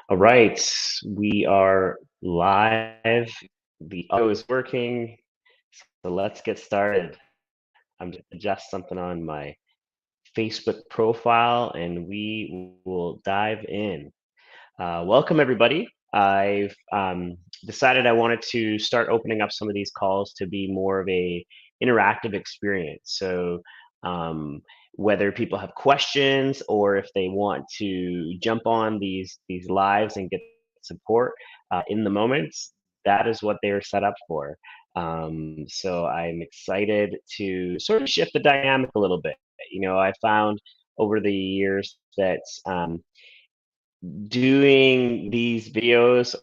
All right, we are live. The audio is working, so let's get started. I'm just adjust something on my Facebook profile and we will dive in. Welcome, everybody. I've decided I wanted to start opening up some of these calls to be more of a interactive experience. So um, whether people have questions or if they want to jump on these lives and get support in the moments, that is what they are set up for. So I'm excited to sort of shift the dynamic a little bit. I found over the years that doing these videos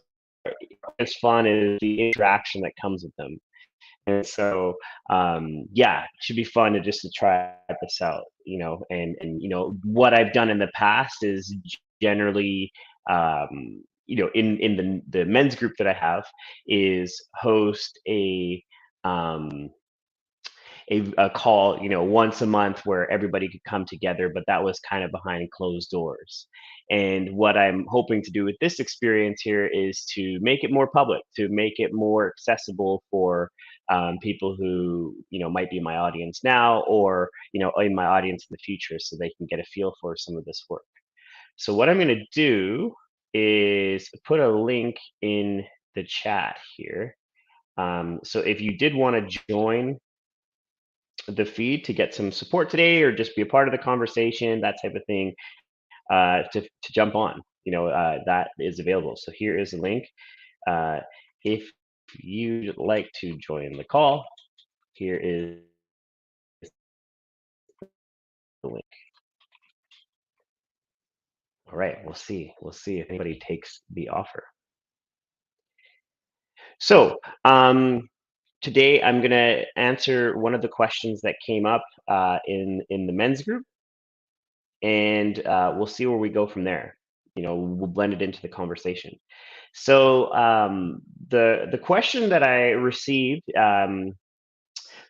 as fun as the interaction that comes with them. And so, yeah, it should be fun to try this out, and what I've done in the past is generally, in the men's group that I have is host um, a call, once a month where everybody could come together, but that was kind of behind closed doors. And what I'm hoping to do with this experience here is to make it more public, to make it more accessible for people who, might be in my audience now or, in my audience in the future so they can get a feel for some of this work. So what I'm going to do is put a link in the chat here. So if you did want to join the feed to get some support today or just be a part of the conversation, that type of thing, to jump on, that is available. So here is a link. If you'd like to join the call, here is the link. All right, we'll see. We'll see if anybody takes the offer. So today I'm going to answer one of the questions that came up in the men's group, and we'll see where we go from there. We'll blend it into the conversation. So the question that I received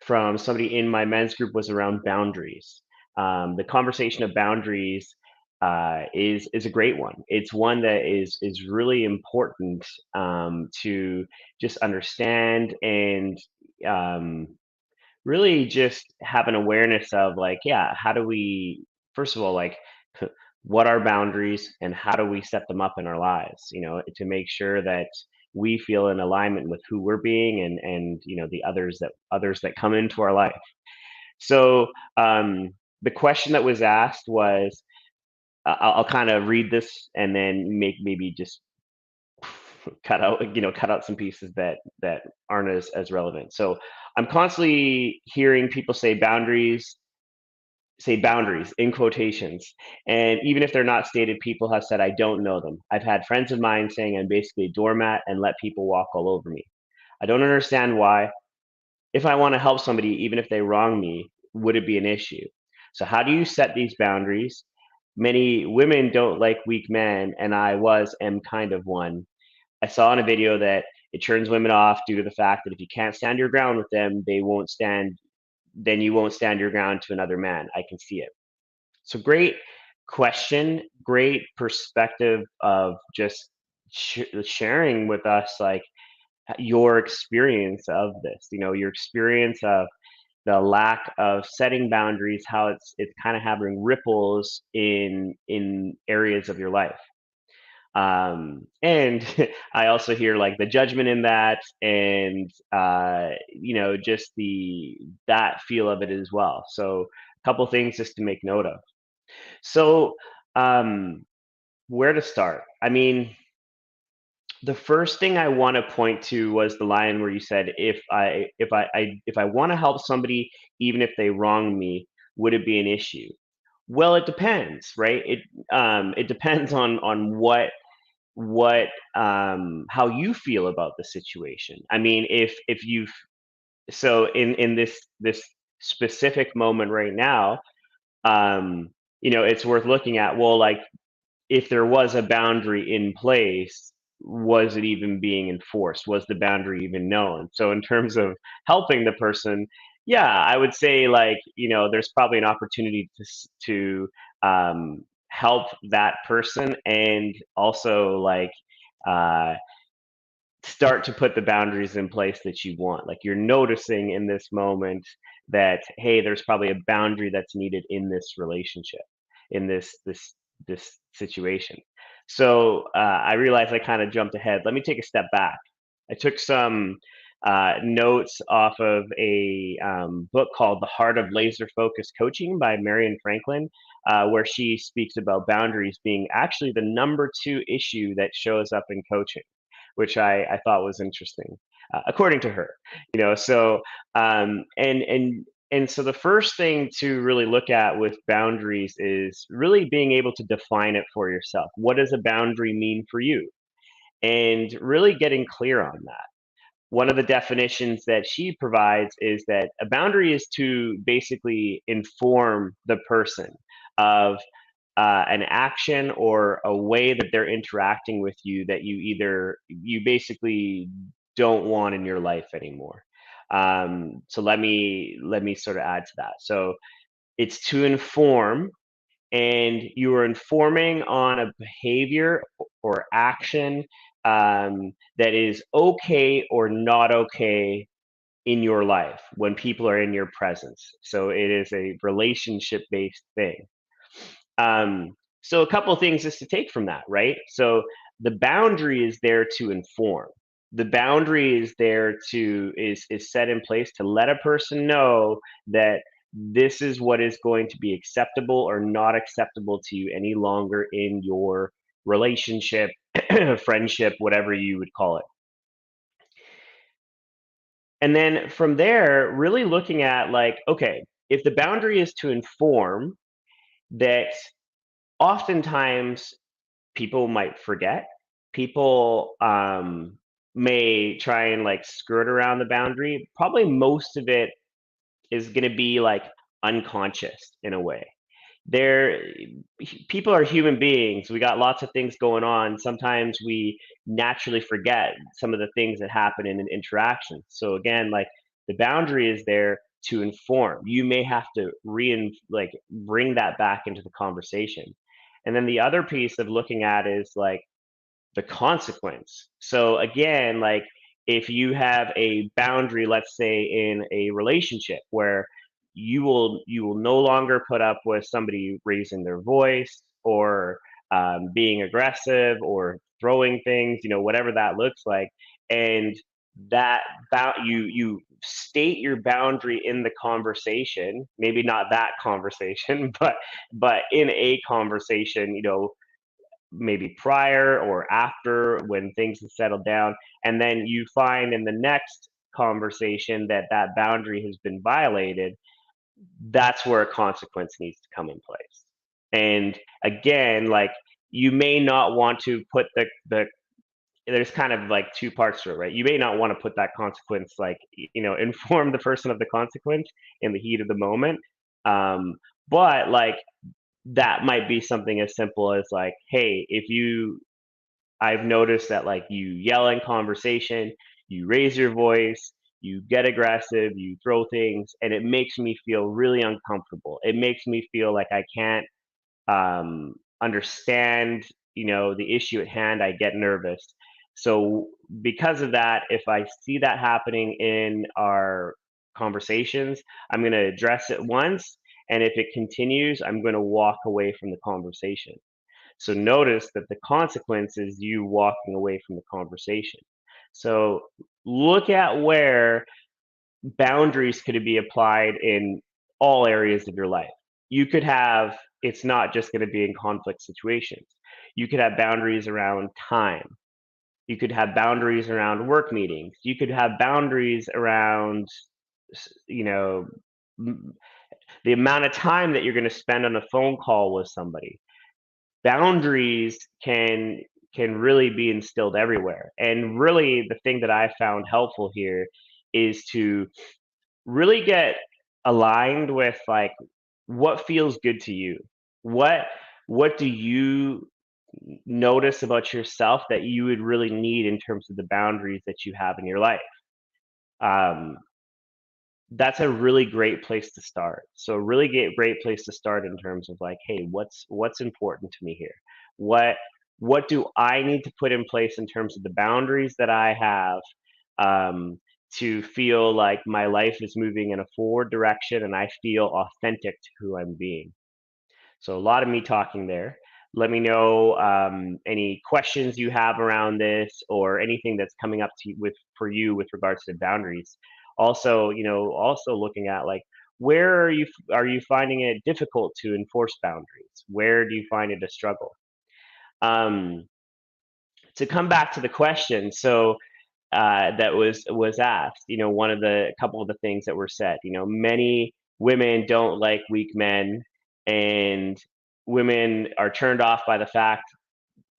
from somebody in my men's group was around boundaries. The conversation of boundaries is a great one. It's one that is really important to just understand and um, really just have an awareness of, like, yeah, how do we, first of all, like, what are boundaries and how do we set them up in our lives, to make sure that we feel in alignment with who we're being and the others that come into our life. So the question that was asked was, I'll kind of read this and then maybe just cut out some pieces that aren't as relevant. So I'm constantly hearing people say boundaries in quotations, and even if they're not stated, people have said I don't know them. I've had friends of mine saying I'm basically a doormat and let people walk all over me. I don't understand why. If I want to help somebody, even if they wrong me, would it be an issue? So how do you set these boundaries? Many women don't like weak men, and am kind of one. I saw in a video that it turns women off due to the fact that if you can't stand your ground with them, then you won't stand your ground to another man. I can see it. So great question, great perspective of just sharing with us, like, your experience of this, your experience of the lack of setting boundaries, how it's kind of having ripples in areas of your life. And I also hear, like, the judgment in that, and just the that feel of it as well. So a couple things just to make note of. So um where to start? I mean, the first thing I want to point to was the line where you said, if I want to help somebody, even if they wrong me, would it be an issue? Well, it depends, right? It depends on what how you feel about the situation. I mean, if you've so in this specific moment right now, um it's worth looking at, well, like, if there was a boundary in place, was it even being enforced? Was the boundary even known? So in terms of helping the person, yeah, I would say, like, there's probably an opportunity to um help that person, and also like uh, start to put the boundaries in place that you want. Like you're noticing in this moment that, hey, there's probably a boundary that's needed in this relationship, in this situation. So I realized I kind of jumped ahead. Let me take a step back. I took some notes off of a book called The Heart of Laser Focused Coaching by Marion Franklin, where she speaks about boundaries being actually the number two issue that shows up in coaching, which I thought was interesting, according to her. So and so the first thing to really look at with boundaries is really being able to define it for yourself. What does a boundary mean for you? And really getting clear on that. One of the definitions that she provides is that a boundary is to basically inform the person of an action or a way that they're interacting with you that you basically don't want in your life anymore. So let me sort of add to that. So it's to inform, and you are informing on a behavior or action that is okay or not okay in your life when people are in your presence. So it is a relationship based thing. So a couple of things just to take from that, right? So the boundary is there to inform. The boundary is there is set in place to let a person know that this is what is going to be acceptable or not acceptable to you any longer in your relationship, friendship, whatever you would call it. And then from there, really looking at like, okay, if the boundary is to inform, that oftentimes people might forget. People may try and like skirt around the boundary. Probably most of it is going to be like unconscious in a way. There, people are human beings. We got lots of things going on. Sometimes we naturally forget some of the things that happen in an interaction. So again, like the boundary is there to inform. You may have to like bring that back into the conversation. And then the other piece of looking at is like the consequence. So again, like if you have a boundary, let's say in a relationship where you will no longer put up with somebody raising their voice or being aggressive or throwing things, whatever that looks like, and that you state your boundary in the conversation, maybe not that conversation, but in a conversation, maybe prior or after when things have settled down, and then you find in the next conversation that that boundary has been violated, that's where a consequence needs to come in place. And again, like you may not want to put the there's kind of like two parts to it, right? You may not want to put that consequence, like, inform the person of the consequence in the heat of the moment. Um, but like that might be something as simple as like, hey, I've noticed that like you yell in conversation, you raise your voice, you get aggressive, you throw things, and it makes me feel really uncomfortable. It makes me feel like I can't understand, the issue at hand. I get nervous. So because of that, if I see that happening in our conversations, I'm going to address it once. And if it continues, I'm going to walk away from the conversation. So notice that the consequence is you walking away from the conversation. So look at where boundaries could be applied in all areas of your life. You could have, it's not just going to be in conflict situations. You could have boundaries around time. You could have boundaries around work meetings. You could have boundaries around, you know, the amount of time that you're going to spend on a phone call with somebody. Boundaries can really be instilled everywhere. And really the thing that I found helpful here is to really get aligned with like what feels good to you. What what do you notice about yourself that you would really need in terms of the boundaries that you have in your life? Um, that's a really great place to start. So a really great place to start in terms of like, hey, what's important to me here? What what do I need to put in place in terms of the boundaries that I have, um, to feel like my life is moving in a forward direction and I feel authentic to who I'm being. So a lot of me talking there. Let me know, any questions you have around this or anything that's coming up to you with for you with regards to boundaries. Also, also looking at like where are you finding it difficult to enforce boundaries? Where do you find it a struggle? Um, to come back to the question, so that was asked. One of the a couple of the things that were said. Many women don't like weak men, and women are turned off by the fact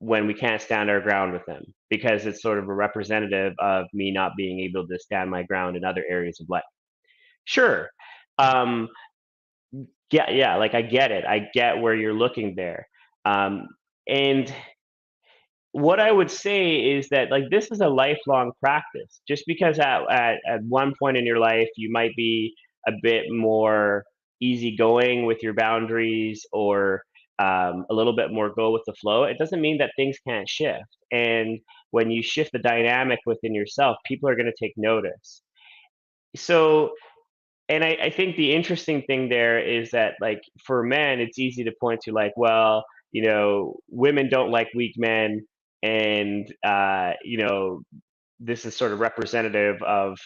when we can't stand our ground with them because it's sort of a representative of me not being able to stand my ground in other areas of life. Sure. Um, yeah, yeah. Like I get it. I get where you're looking there. Um, and what I would say is that like this is a lifelong practice. Just because at one point in your life you might be a bit more easygoing with your boundaries or a little bit more go with the flow, it doesn't mean that things can't shift. And when you shift the dynamic within yourself, people are going to take notice. So, and I think the interesting thing there is that like for men, it's easy to point to like, well, women don't like weak men, and this is sort of representative of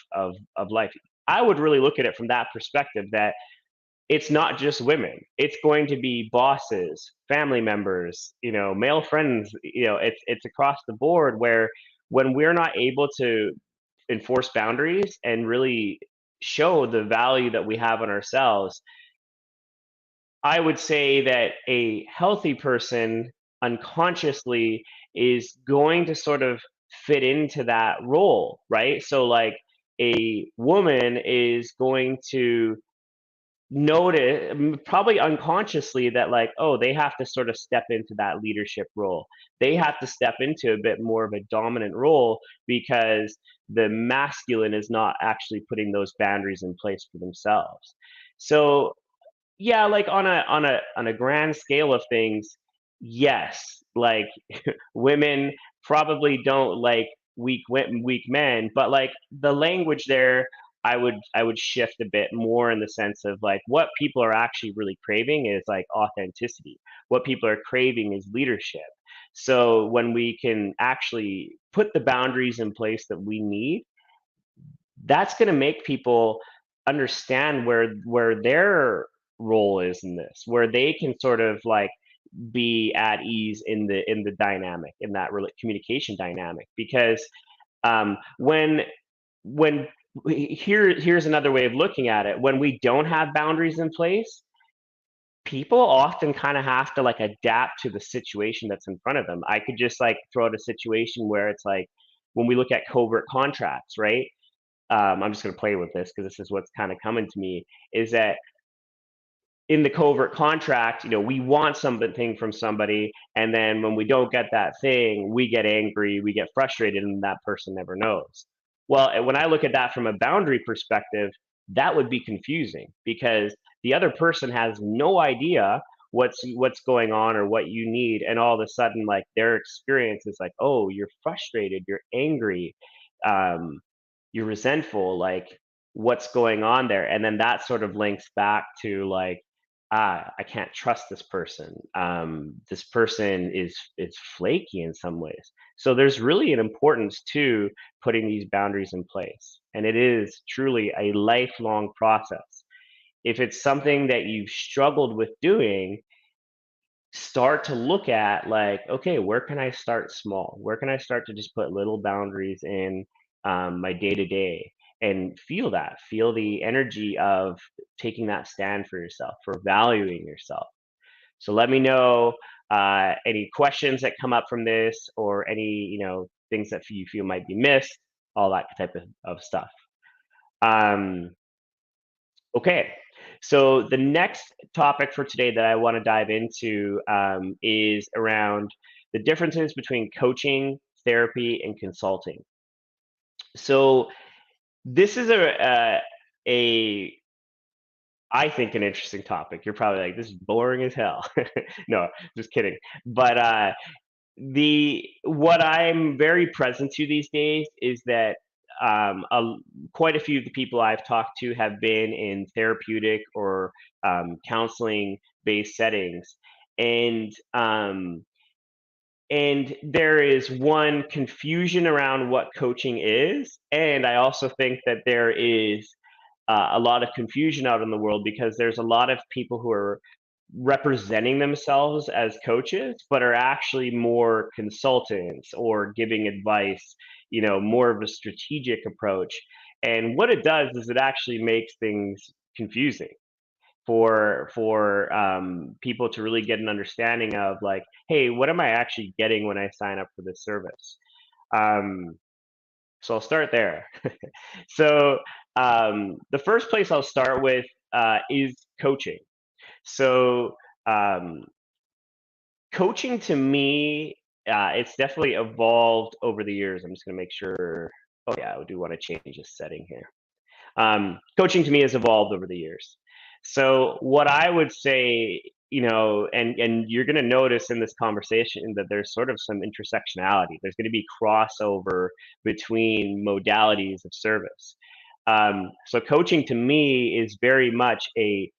life. I would really look at it from that perspective that it's not just women. It's going to be bosses, family members, male friends. It's across the board where when we're not able to enforce boundaries and really show the value that we have in ourselves, I would say that a healthy person unconsciously is going to sort of fit into that role, right? So, like, a woman is going to notice, probably unconsciously, that, like, oh, they have to sort of step into that leadership role. They have to step into a bit more of a dominant role because the masculine is not actually putting those boundaries in place for themselves. So, yeah, like on a grand scale of things, yes, like women probably don't like weak men, but like the language there, I would shift a bit more in the sense of like what people are actually really craving is like authenticity. What people are craving is leadership. So when we can actually put the boundaries in place that we need, that's going to make people understand where their role is in this, where they can sort of like be at ease in the dynamic, in that communication dynamic. Because when here's another way of looking at it: when we don't have boundaries in place, people often kind of have to like adapt to the situation that's in front of them. I could just like throw out a situation where it's like when we look at covert contracts, right? I'm just going to play with this because this is what's kind of coming to me, is that in the covert contract, we want something from somebody, and then when we don't get that thing, we get angry, we get frustrated, and that person never knows. Well, when I look at that from a boundary perspective, that would be confusing because the other person has no idea what's going on or what you need, and all of a sudden, like their experience is like, oh, you're frustrated, you're angry, um, you're resentful, like what's going on there? And then that sort of links back to like, I can't trust this person. This person is flaky in some ways. So there's really an importance to putting these boundaries in place, and it is truly a lifelong process. If it's something that you've struggled with doing, start to look at like, okay, where can I start small? Where can I start to just put little boundaries in my day to day, and feel the energy of taking that stand for yourself, for valuing yourself. So let me know any questions that come up from this, or any things that you feel might be missed, all that type of stuff. Um, Okay. So the next topic for today that I want to dive into is around the differences between coaching, therapy, and consulting. So this is a I think an interesting topic. You're probably like, this is boring as hell. No, just kidding. But the what I'm very present to these days is that quite a few of the people I've talked to have been in therapeutic or counseling based settings, and there is one confusion around what coaching is, and I also think that there is a lot of confusion out in the world because there's a lot of people who are representing themselves as coaches, but are actually more consultants or giving advice, more of a strategic approach. And what it does is it actually makes things confusing for people to really get an understanding of like, hey, what am I actually getting when I sign up for this service? Um, so I'll start there. So the first place I'll start with is coaching. So um, coaching to me, it's definitely evolved over the years. I'm just going to make sure. Oh yeah, I do want to change this setting here. Coaching to me has evolved over the years. So what I would say, and you're going to notice in this conversation that there's sort of some intersectionality. There's going to be crossover between modalities of service. So coaching to me is very much a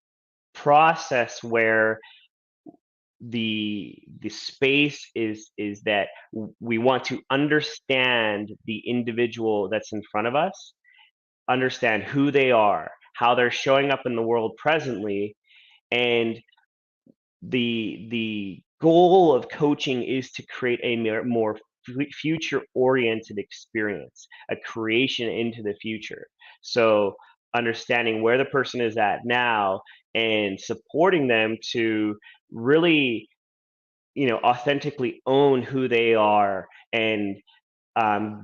process where the space is that we want to understand the individual that's in front of us, understand who they are, how they're showing up in the world presently, and the goal of coaching is to create a more future oriented experience, a creation into the future. So understanding where the person is at now and supporting them to really, authentically own who they are and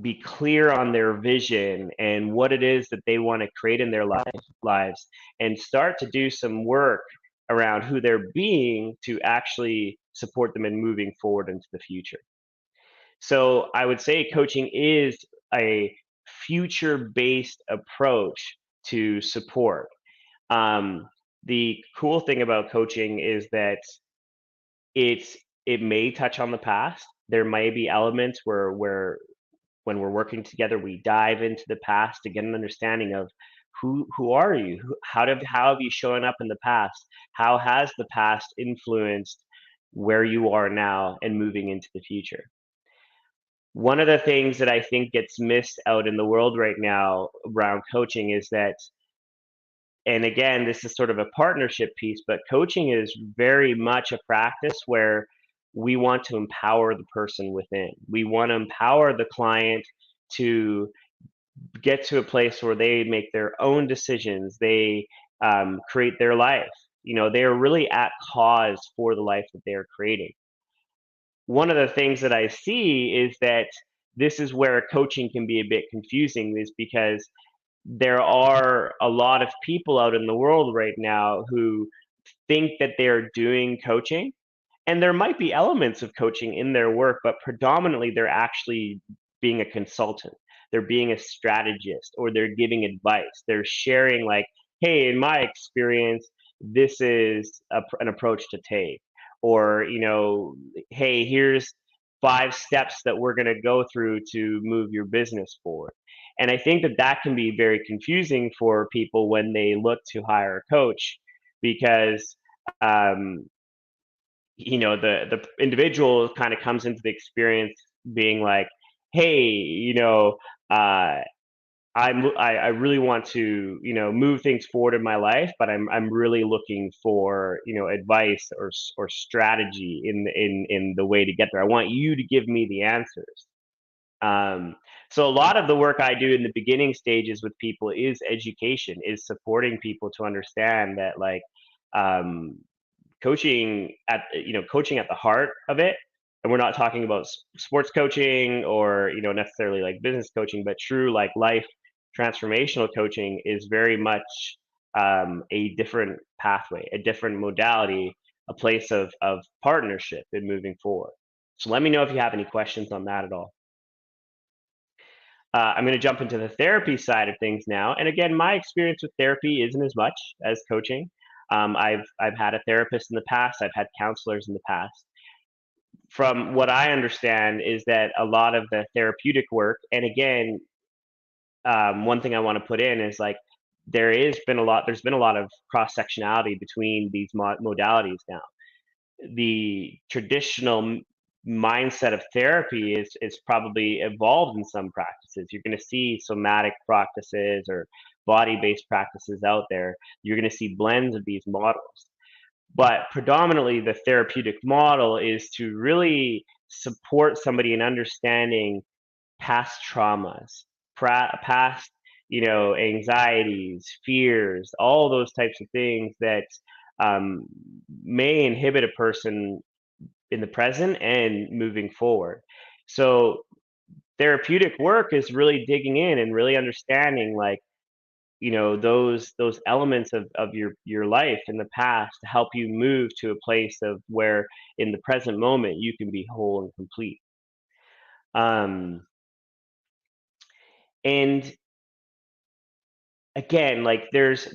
be clear on their vision and what it is that they want to create in their lives, and start to do some work around who they're being to actually support them in moving forward into the future. So I would say coaching is a future based approach to support. Um, the cool thing about coaching is that it's it may touch on the past. There may be elements where when we're working together, we dive into the past to get an understanding of who are you? How have you shown up in the past? How has the past influenced where you are now and moving into the future? One of the things that I think gets missed out in the world right now around coaching is that, and again, this is sort of a partnership piece, but coaching is very much a practice where we want to empower the person within. We want to empower the client to get to a place where they make their own decisions. They create their life. They are really at cause for the life that they are creating. One of the things that I see is that this is where coaching can be a bit confusing, is because there are a lot of people out in the world right now who think that they're doing coaching, and there might be elements of coaching in their work, but predominantly they're actually being a consultant. They're being a strategist, or they're giving advice. They're sharing, like, hey, in my experience, this is an approach to take. Or, hey, here's 5 steps that we're going to go through to move your business forward. And I think that that can be very confusing for people when they look to hire a coach, because um, the individual kind of comes into the experience being like, hey, uh, I really want to, move things forward in my life, but I'm really looking for, advice or strategy in the way to get there. I want you to give me the answers. Um, so a lot of the work I do in the beginning stages with people is education, is supporting people to understand that, like, um, coaching at the heart of it, and we're not talking about sports coaching or necessarily like business coaching, but true like life transformational coaching is very much a different pathway, a different modality, a place of partnership in moving forward. So let me know if you have any questions on that at all. I'm going to jump into the therapy side of things now. And again, my experience with therapy isn't as much as coaching. I've had a therapist in the past. I've had counselors in the past. From what I understand, is that a lot of the therapeutic work, and again, one thing I want to put in is like there's been a lot of cross sectionality between these modalities now. The traditional mindset of therapy is probably evolved in some practices. You're going to see somatic practices or body-based practices out there. You're going to see blends of these models. But predominantly, the therapeutic model is to really support somebody in understanding past traumas, past, anxieties, fears, all those types of things that um, may inhibit a person in the present and moving forward. So therapeutic work is really digging in and really understanding, like, those elements of your life in the past to help you move to a place of where in the present moment you can be whole and complete. um and again, like there's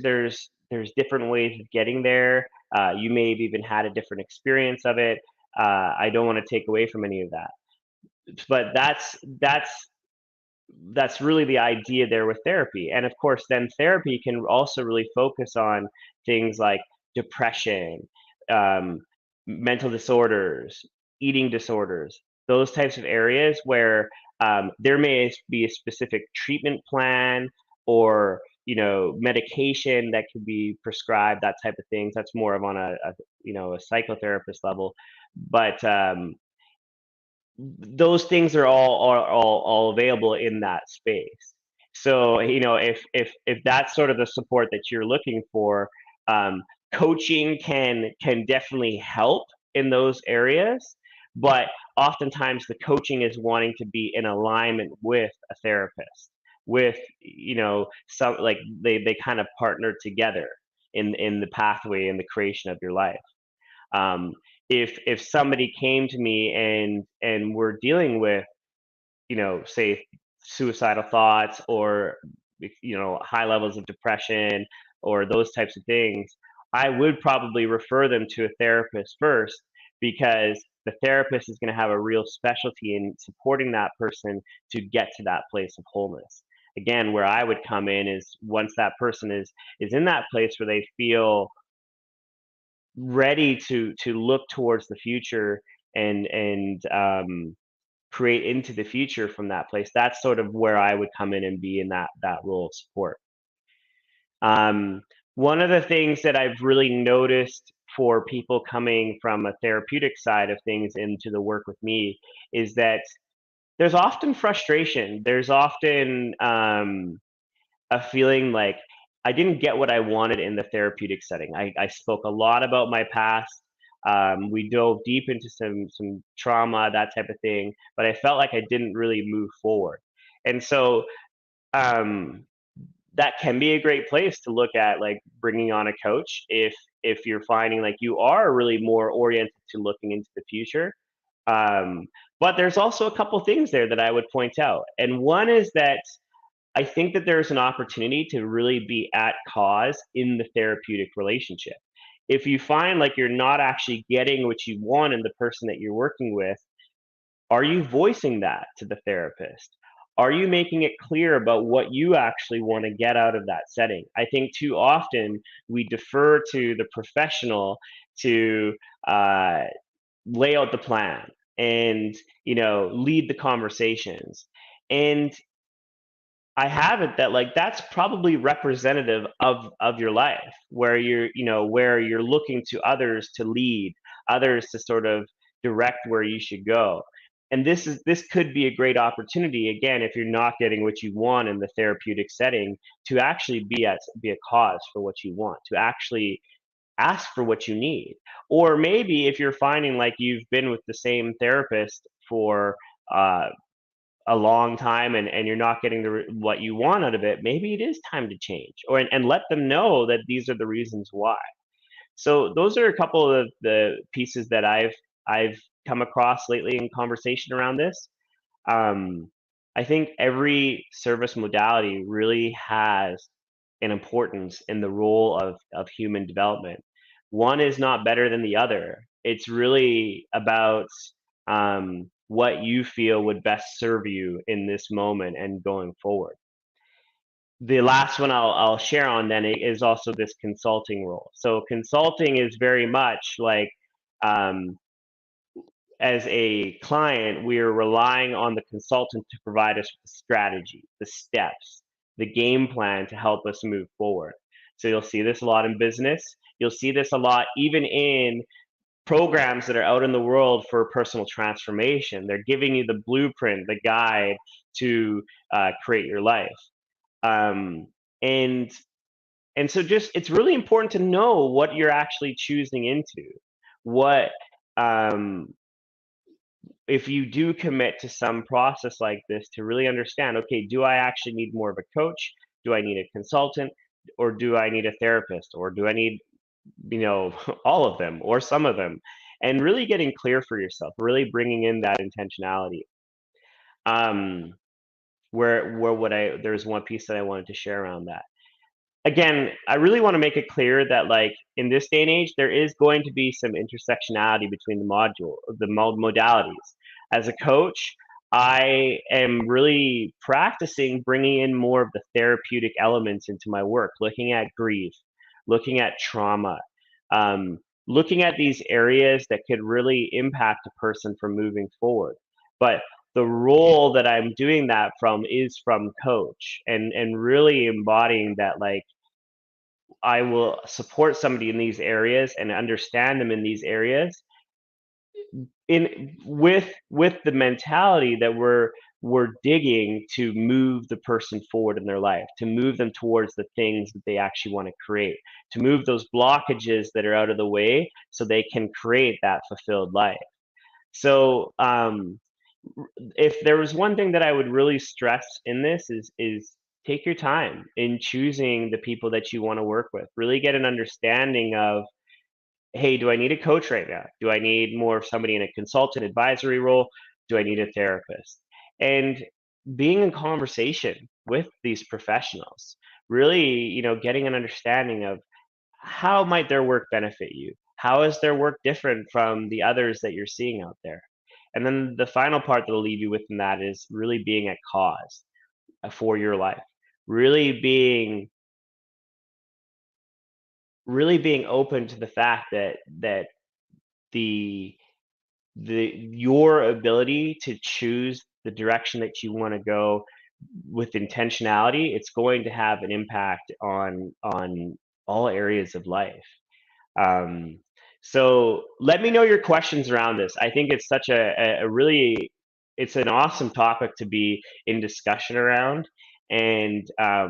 different ways of getting there. You may have even had a different experience of it. I don't want to take away from any of that, but that's really the idea there with therapy. And of course, then therapy can also really focus on things like depression, um, mental disorders, eating disorders, those types of areas where there may be a specific treatment plan or medication that could be prescribed, that type of things. That's more of on a psychotherapist level, but those things are all available in that space. So if that's sort of the support that you're looking for, um, coaching can definitely help in those areas. But oftentimes the coaching is wanting to be in alignment with a therapist, with some, like, they kind of partner together in the pathway and the creation of your life. um, if somebody came to me and we're dealing with, say, suicidal thoughts, or high levels of depression, or those types of things, I would probably refer them to a therapist first, because the therapist is going to have a real specialty in supporting that person to get to that place of wholeness. Again, where I would come in is once that person is in that place where they feel ready to look towards the future and create into the future from that place. That's sort of where I would come in and be in that role of support. Um, One of the things that I've really noticed for people coming from a therapeutic side of things into the work with me is that there's often frustration. There's often a feeling like I didn't get what I wanted in the therapeutic setting. I spoke a lot about my past. We dove deep into some trauma, that type of thing, but I felt like I didn't really move forward. And so um, that can be a great place to look at, like, bringing on a coach if you're finding like you are really more oriented to looking into the future. Um, but there's also a couple things there that I would point out, and one is that I think that there's an opportunity to really be at cause in the therapeutic relationship. If you find like you're not actually getting what you want in the person that you're working with, are you voicing that to the therapist? Are you making it clear about what you actually want to get out of that setting? I think too often we defer to the professional to uh, lay out the plan and lead the conversations. And I have it that, like, that's probably representative of your life, where you're looking to others to lead, others to sort of direct where you should go. And this could be a great opportunity, again, if you're not getting what you want in the therapeutic setting, to actually be a cause for what you want, to actually ask for what you need. Or maybe if you're finding like you've been with the same therapist for uh, a long time and you're not getting what you want out of it, maybe it is time to change, or and let them know that these are the reasons why. So those are a couple of the pieces that I've come across lately in conversation around this. Um, I think every service modality really has an importance in the role of human development. One is not better than the other. It's really about what you feel would best serve you in this moment and going forward. The last one I'll share on then is also this consulting role. So consulting is very much like, um, as a client, we are relying on the consultant to provide us with the strategy, the steps, the game plan to help us move forward. So you'll see this a lot in business. You'll see this a lot even in programs that are out in the world for personal transformation. They're giving you the blueprint, the guide to create your life. Um, and and so just it's really important to know what you're actually choosing into. What um, if you do commit to some process like this, to really understand, okay, do I actually need more of a coach? Do I need a consultant? Or do I need a therapist? Or do I need, all of them or some of them? And really getting clear for yourself, really bringing in that intentionality. Um, where would there's one piece that I wanted to share around that. Again, I really want to make it clear that, like, in this day and age, there is going to be some intersectionality between the modalities. As a coach, I am really practicing bringing in more of the therapeutic elements into my work, looking at grief, looking at trauma, um, looking at these areas that could really impact a person from moving forward. But the role that I'm doing that from is from coach, and really embodying that, like, I will support somebody in these areas and understand them in these areas in with the mentality that we're digging to move the person forward in their life, to move them towards the things that they actually want to create, to move those blockages that are out of the way so they can create that fulfilled life. So if there was one thing that I would really stress in this is take your time in choosing the people that you want to work with. Really get an understanding of, hey, do I need a coach right now? Do I need more of somebody in a consultant advisory role? Do I need a therapist? And being in conversation with these professionals, really, getting an understanding of how might their work benefit you? How is their work different from the others that you're seeing out there? And then the final part that I'll leave you with in that is really being at cause for your life. Really being really being open to the fact that the your ability to choose the direction that you want to go with intentionality, it's going to have an impact on all areas of life. Um, so let me know your questions around this. I think it's such a really it's an awesome topic to be in discussion around, and I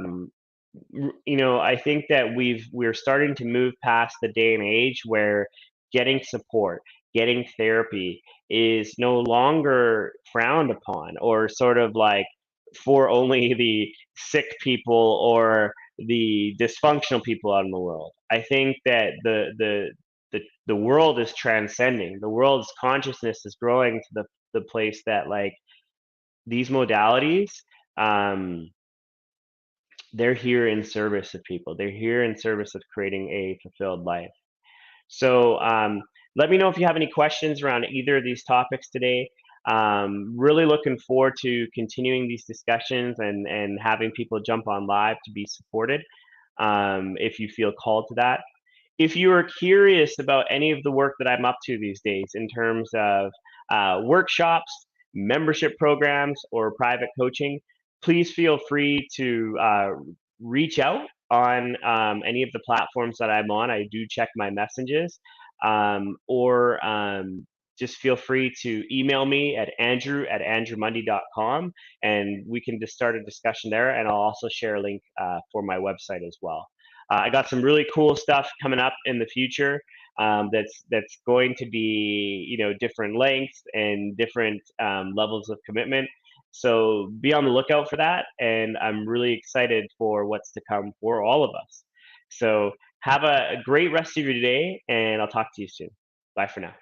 think that we're starting to move past the day and age where getting support, getting therapy is no longer frowned upon, or sort of like for only the sick people or the dysfunctional people out in the world. I think that the world is transcending. The world's consciousness is growing to the place that, like, these modalities, um, they're here in service of people. They're here in service of creating a fulfilled life. So let me know if you have any questions around either of these topics today. Really looking forward to continuing these discussions and having people jump on live to be supported, if you feel called to that. If you are curious about any of the work that I'm up to these days in terms of workshops, membership programs, or private coaching, please feel free to reach out on any of the platforms that I'm on. I do check my messages, or just feel free to email me at andrew@andrewmundy.com, and we can just start a discussion there. And I'll also share a link for my website as well. I got some really cool stuff coming up in the future, that's going to be, different lengths and different levels of commitment. So be on the lookout for that, and I'm really excited for what's to come for all of us. So have a great rest of your day, and I'll talk to you soon. Bye for now.